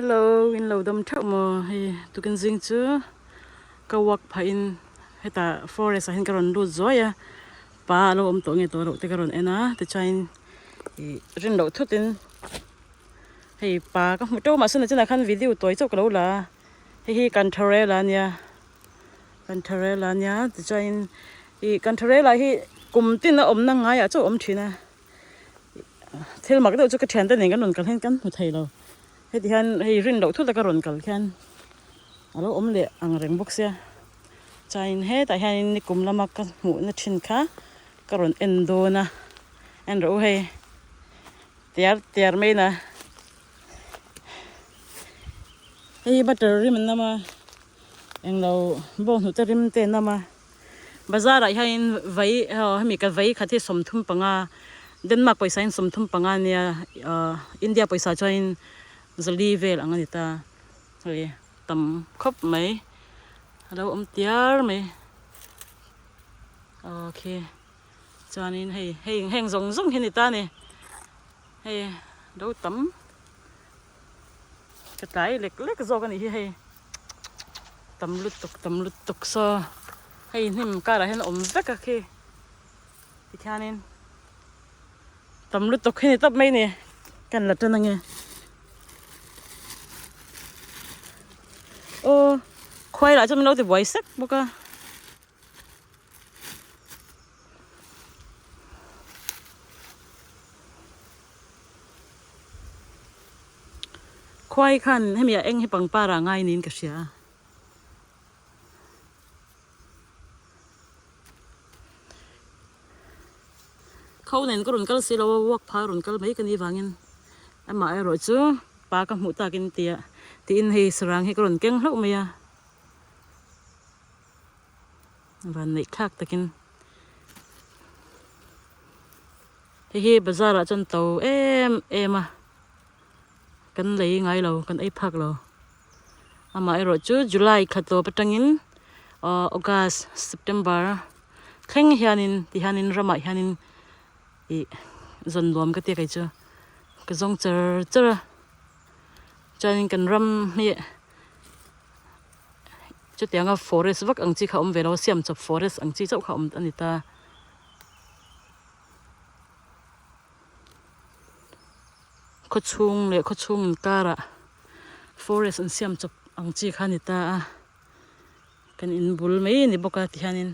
Hello, in lo dam thak mo hi tu kan jing chu ka wak pha in heta forest a hin karon lu zoya pa lo om to nge to ro te karon ena te chain i rin lo thutin hei pa ka mu to ma sun chana khan video toy chok lo la hi Kantareller nia te chain i Kantareller hi kum tin na om na ngai a chu om thina thil mak do chu ka thian ta ning kan nun kal hen kan mu thei lo heti han hei rin lo thu ta karon kal khan alo om le ang reng box ya chain he ta hian ni kum lama ka mu na thin kha karon endo na en ro he tiar me na hei battery man nama eng lo bo nu ta rim te nama bazar ai hian vai mi ka vai kha the som thum panga Denmark paisa in som thum panga nia India paisa join zali vel angani ta hei tam khop mai alo om tiar mai okay chanin hei heng zong hin ta ne hei do tam cái tai lek zo kan hi hei tam lut tuk so hei nim ka ra hen om vek ka khi ti khanin tam lut tuk hin tap mai ne kan la tan nge ô khoai lại cho mình đâu thì vội sắc bố ca khoai khăn hay mẹ anh hay bằng pa ra ngay nín cả xia khâu nên có run cal xí lâu walk pa run cal mấy cái này vangin em mà rồi chứ pa cái mũ ta kinh tia tin hay sarang hay có run keng lâu mày à và nãy khác ta kinh hi bazar a chon to em à kan lei ngai lo kan ei phak lo ama ero chu July khato patangin August September kheng hianin ti hanin rama hianin i zon lom ka te kai chu ka zong cher chanin kan ram hi chu tianga forest vak ang chi kha om velo siam chop forest ang chi chau kha om anita ko chung kara forest an siam chop ang chi khanita kan in bul mai ni boka ti hanin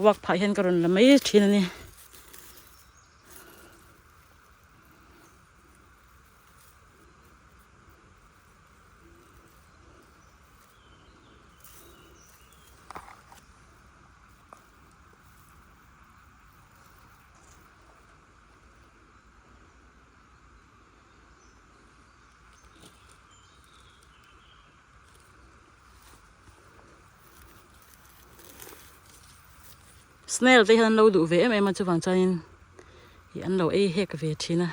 wak pha hian karon la mai thin ani snail te han lo du ve em chu wang chanin hi an lo ei hek ve thina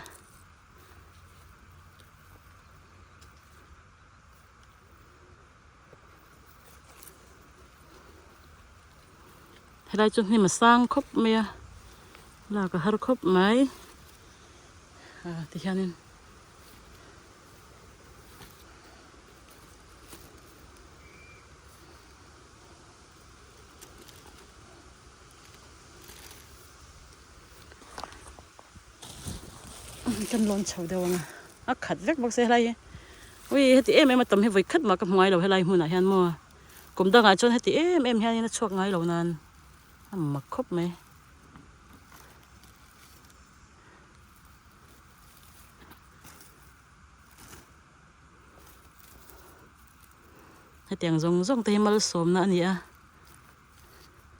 helai chu ni ma sang khop me la ka har khop mai ti hanin kan lon chau de wanga a khat vek bak se lai ui heti em atom he voi khat ma ka ngai lo helai huna hian mo kum da nga chon heti em hian na chuak ngai lo nan amma khop me hetiang zong te mal som na ania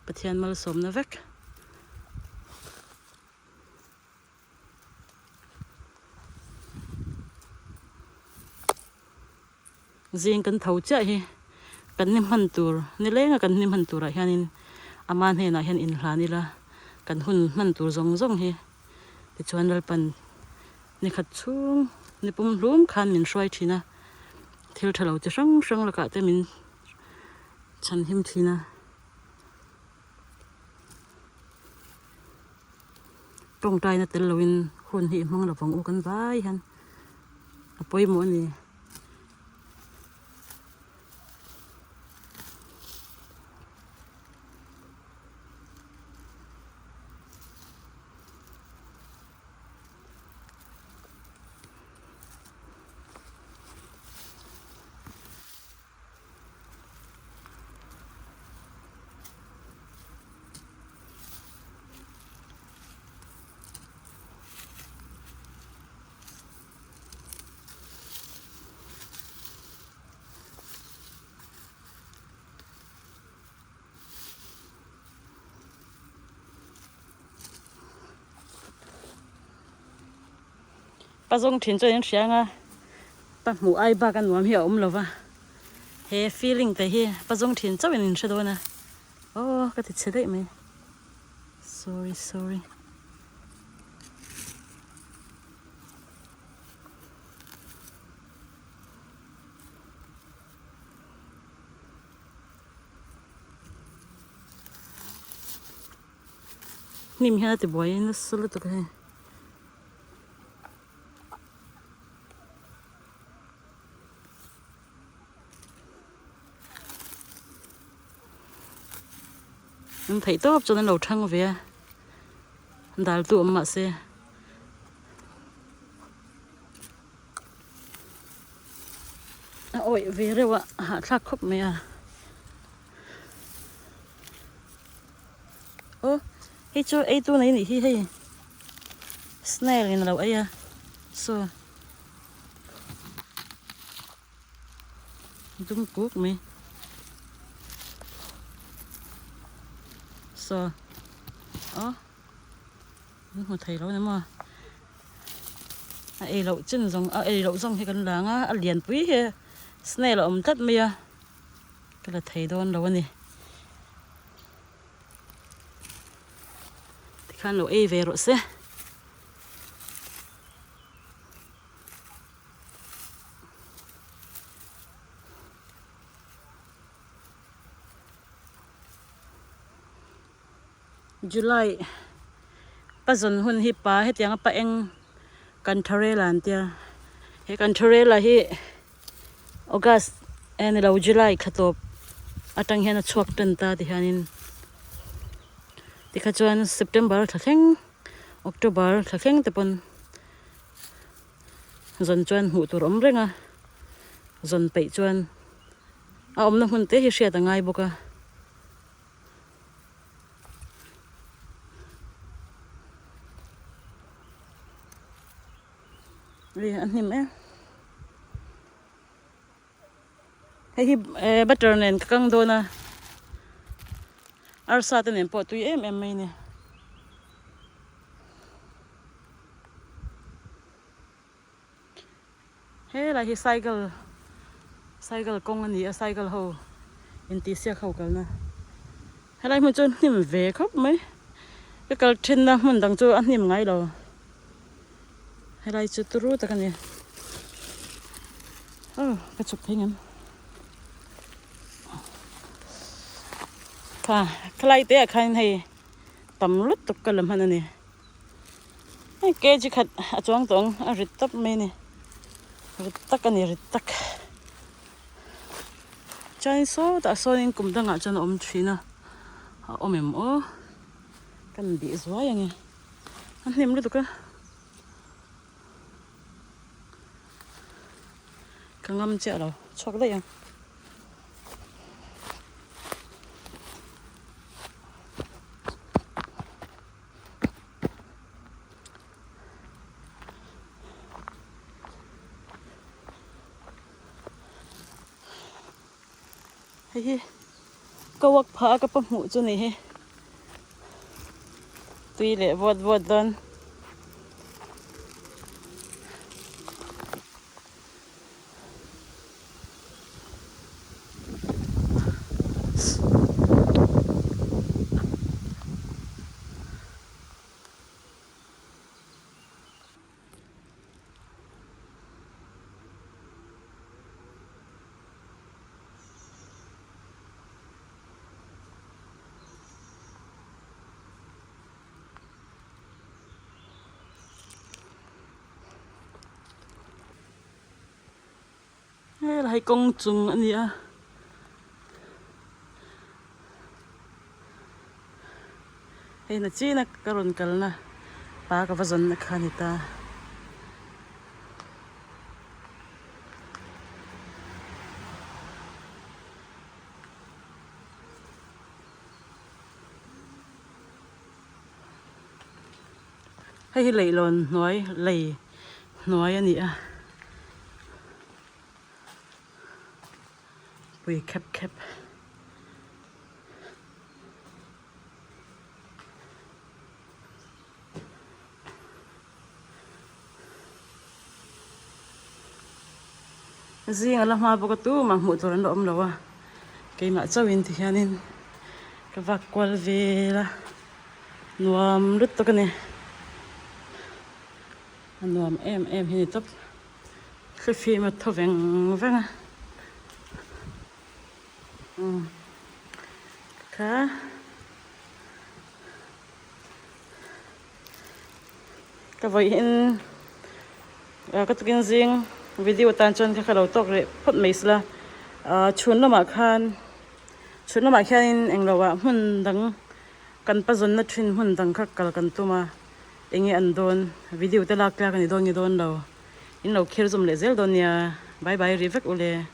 pathian mal som na vek riêng kan thau cha hi kan nim han tur ni lenga kan nim han tur hianin aman he na hian in hlani la kan hun man tur zong hi ti chuan ral pan ni khat chung ni pum hlum khan min hroi thina thil thalo ti sang la ka te min chan him thina tong tai na tel loin hun hi mang la vong u kan vai han apoi mo ni ba zong thìn cho những sáng à ba mù ai ba cái nuông hiểu lâu va he feeling tại he ba zong thìn cho mình sẽ đâu nè cái thịt sẽ đấy mày sorry nim ha thì boy nó solo tụi cái em thấy tốt cho nên đầu trăng về đào tụi mà xe ôi về rồi ạ hạ khắc khóc mẹ à cái chỗ ấy tu này thì hay snail này là ấy à so đúng cuốc mày so một thầy đó nữa mà ấy lậu chân rồng ấy lậu rồng hay con láng á liền quý he snail là tất mày à cái là thầy đó đâu nè thì khăn lậu ấy về rồi xe July pa zon hun hi pa he tiang pa eng Kantareller an tia he Kantareller hi August en lo July khatop atang hian a chuak tan ta ti hanin ti kha chuan September thleng October thleng te pon zon chuan hu tur om renga zon pei chuan a om na hun te hi hriat angai boka ri an him hi butter nen kang do na arsa ten po tu mai ne he la hi cycle kong ani a cycle ho in ti sia khau kal na helai mun chon nim ve khop mai cái kal thin na mun dang chu an nim ngai lo helai chu turu ta kan ni cái chụp hình em khai té khai hay tầm lút tục cái làm hành này cái chỉ khát chuang tông rít tấp mấy nè rít tắc cái này rít tắc trái số ta số nên cũng đang ở trên ôm thủy nè ôm em cái bị gió vậy nghe anh em lúc cái ngâm chợ đâu cho cái đấy à hay câu vật phá cái bắp mũ cho này he tuy lệ vọt đơn là hay công trùng anh gì à hay là chỉ là karon kal na pa ka vazon na khanita hay lei lon nói anh gì à we khép riêng là hoa bọc tu mà một tuần đó đâu à cái mà cháu in thì nên cái vạc qual về là nuam đứt to cái này nuam em thì tập cái phim mà thâu vàng vàng khá cái vậy hiện cái tụi riêng video tan chân cái đầu tóc rồi phật mấy là chuồn nó mà khan anh đâu à hun đằng kan pa zon na thin hun dang kha kal kan tuma enge an don video te lak la kan don ni don lo in lo khir zum le zel don ya bye bye revek ule